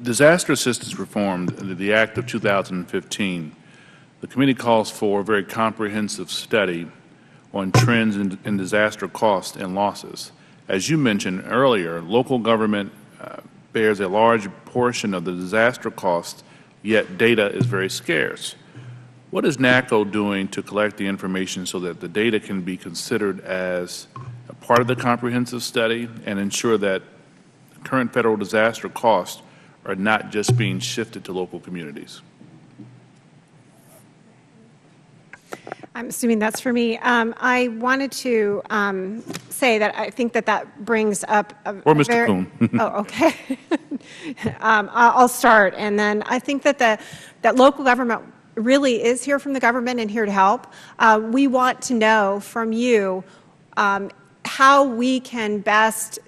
Disaster Assistance Reform, the Act of 2015, the committee calls for a very comprehensive study on trends in disaster costs and losses. As you mentioned earlier, local government bears a large portion of the disaster costs, yet data is very scarce. What is NACO doing to collect the information so that the data can be considered as a part of the comprehensive study and ensure that current federal disaster costs are not just being shifted to local communities? I'm assuming that's for me. I wanted to say that I think that brings up or Mr. Kuhn. Oh, okay. I'll start, and then I think that that local government really is here from the government and here to help. We want to know from you how we can best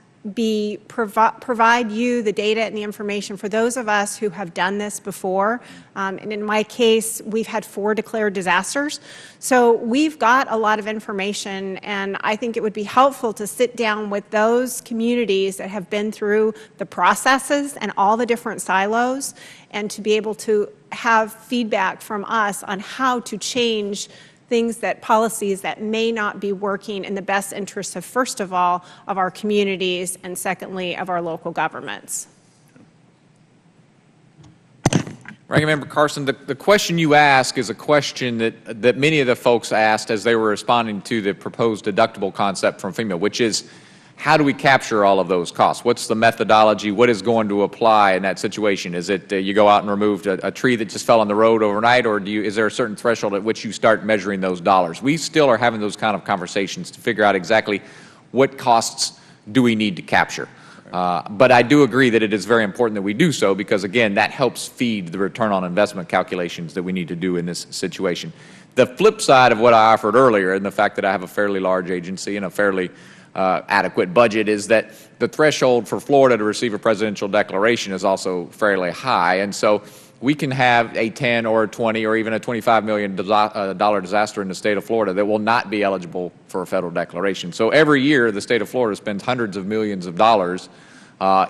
provide you the data and the information for those of us who have done this before. And in my case, we've had 4 declared disasters. So we've got a lot of information, and I think it would be helpful to sit down with those communities that have been through the processes and all the different silos, and to be able to have feedback from us on how to change policies that may not be working in the best interests of, first of all, of our communities, and secondly, of our local governments. Ranking Member Carson, the question you ask is a question that many of the folks asked as they were responding to the proposed deductible concept from FEMA, which is, how do we capture all of those costs? What's the methodology? What is going to apply in that situation? Is it you go out and remove a tree that just fell on the road overnight, or is there a certain threshold at which you start measuring those dollars? We still are having those kind of conversations to figure out exactly what costs do we need to capture. But I do agree that it is very important that we do so, because, again, that helps feed the return on investment calculations that we need to do in this situation. The flip side of what I offered earlier, and the fact that I have a fairly large agency and a fairly adequate budget, is that the threshold for Florida to receive a presidential declaration is also fairly high. And so we can have a 10 or a 20 or even a $25 million disaster in the state of Florida that will not be eligible for a federal declaration. So every year the state of Florida spends hundreds of millions of dollars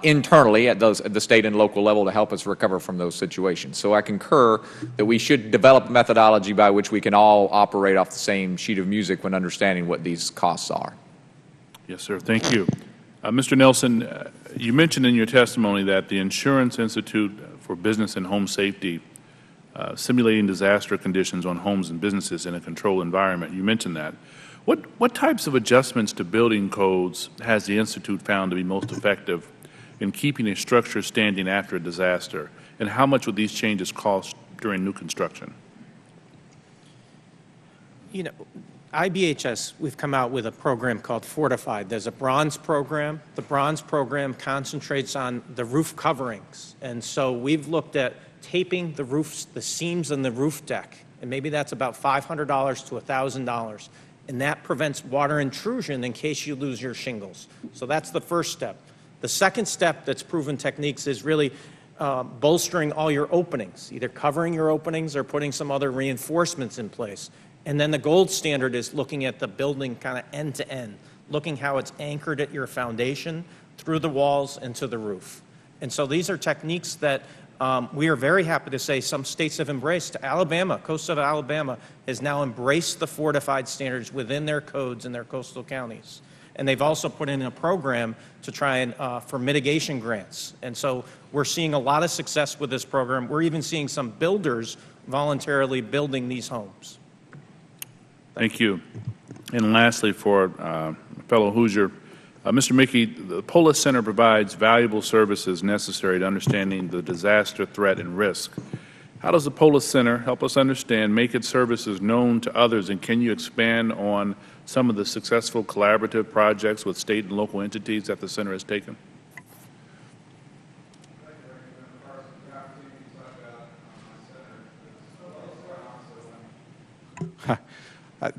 internally at the state and local level to help us recover from those situations. So I concur that we should develop a methodology by which we can all operate off the same sheet of music when understanding what these costs are. Yes, sir. Thank you. Mr. Nelson, you mentioned in your testimony that the Insurance Institute for Business and Home Safety, simulating disaster conditions on homes and businesses in a controlled environment. You mentioned that. What types of adjustments to building codes has the Institute found to be most effective in keeping a structure standing after a disaster? And how much would these changes cost during new construction? You know, IBHS, we've come out with a program called Fortified. There's a bronze program. The bronze program concentrates on the roof coverings. And so we've looked at taping the roofs, the seams in the roof deck. And maybe that's about $500 to $1,000. And that prevents water intrusion in case you lose your shingles. So that's the first step. The second step that's proven techniques is really bolstering all your openings, either covering your openings or putting some other reinforcements in place. And then the gold standard is looking at the building kind of end to end, looking how it's anchored at your foundation, through the walls, and to the roof. And so these are techniques that we are very happy to say some states have embraced. Alabama, coastal Alabama, has now embraced the fortified standards within their codes in their coastal counties. And they've also put in a program to try and for mitigation grants. And so we're seeing a lot of success with this program. We're even seeing some builders voluntarily building these homes. Thank you. And lastly, for fellow Hoosier, Mr. Mickey, the Polis Center provides valuable services necessary to understanding the disaster threat and risk. How does the Polis Center help us understand, make its services known to others, and can you expand on some of the successful collaborative projects with state and local entities that the Center has taken?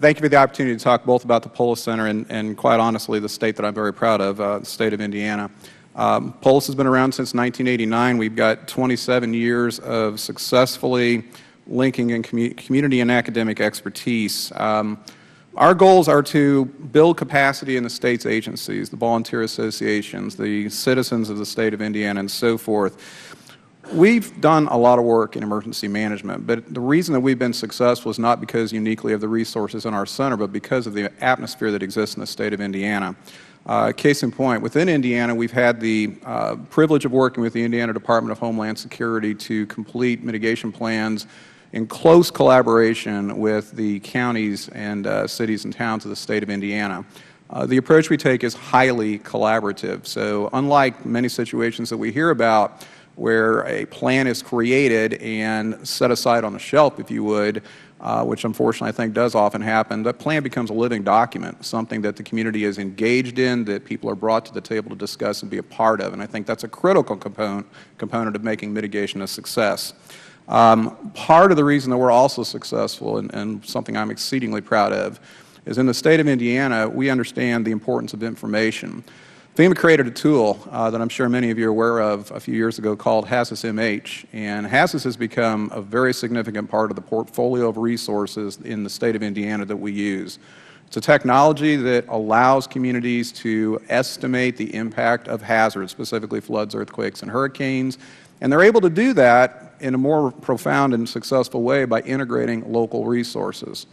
Thank you for the opportunity to talk both about the Polis Center and quite honestly, the state that I'm very proud of, the state of Indiana. Polis has been around since 1989. We've got 27 years of successfully linking in community and academic expertise. Our goals are to build capacity in the state's agencies, the volunteer associations, the citizens of the state of Indiana, and so forth. We've done a lot of work in emergency management, but the reason that we've been successful is not because uniquely of the resources in our center, but because of the atmosphere that exists in the state of Indiana. Case in point, within Indiana, we've had the privilege of working with the Indiana Department of Homeland Security to complete mitigation plans in close collaboration with the counties and cities and towns of the state of Indiana. The approach we take is highly collaborative. So unlike many situations that we hear about where a plan is created and set aside on the shelf, if you would, which unfortunately I think does often happen, that plan becomes a living document, something that the community is engaged in, that people are brought to the table to discuss and be a part of. And I think that's a critical component of making mitigation a success. Part of the reason that we're also successful, and something I'm exceedingly proud of, is in the state of Indiana, we understand the importance of information. FEMA created a tool that I'm sure many of you are aware of a few years ago called HASIS MH, and HASIS has become a very significant part of the portfolio of resources in the state of Indiana that we use. It's a technology that allows communities to estimate the impact of hazards, specifically floods, earthquakes, and hurricanes, and they're able to do that in a more profound and successful way by integrating local resources.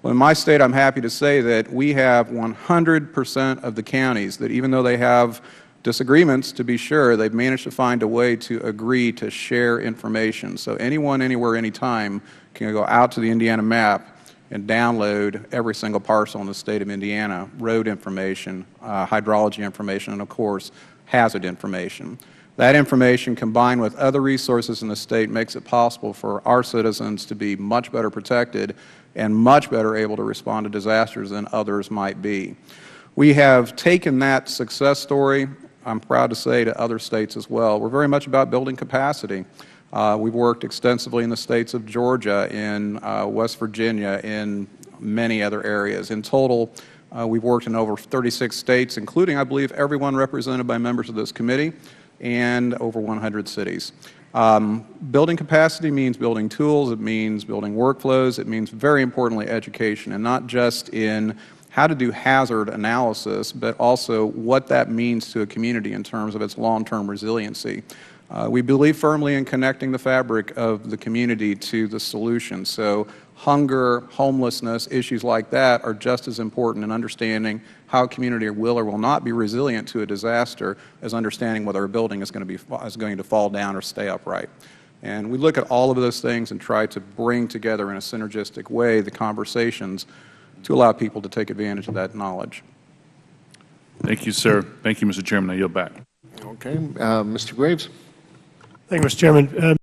Well, in my state, I'm happy to say that we have 100% of the counties that, even though they have disagreements, to be sure, they've managed to find a way to agree to share information. So anyone, anywhere, anytime can go out to the Indiana map and download every single parcel in the state of Indiana, road information, hydrology information, and of course, hazard information. That information, combined with other resources in the state, makes it possible for our citizens to be much better protected and much better able to respond to disasters than others might be. We have taken that success story, I'm proud to say, to other states as well. We're very much about building capacity. We've worked extensively in the states of Georgia, in West Virginia, in many other areas. In total, we've worked in over 36 states, including, I believe, everyone represented by members of this committee, and over 100 cities. Building capacity means building tools, it means building workflows, it means very importantly education, and not just in how to do hazard analysis, but also what that means to a community in terms of its long-term resiliency. We believe firmly in connecting the fabric of the community to the solution. So hunger, homelessness, issues like that are just as important in understanding how a community will or will not be resilient to a disaster as understanding whether a building is going to fall down or stay upright. And we look at all of those things and try to bring together in a synergistic way the conversations to allow people to take advantage of that knowledge. Thank you, sir. Thank you, Mr. Chairman. I yield back. Okay. Mr. Graves. Thank you, Mr. Chairman.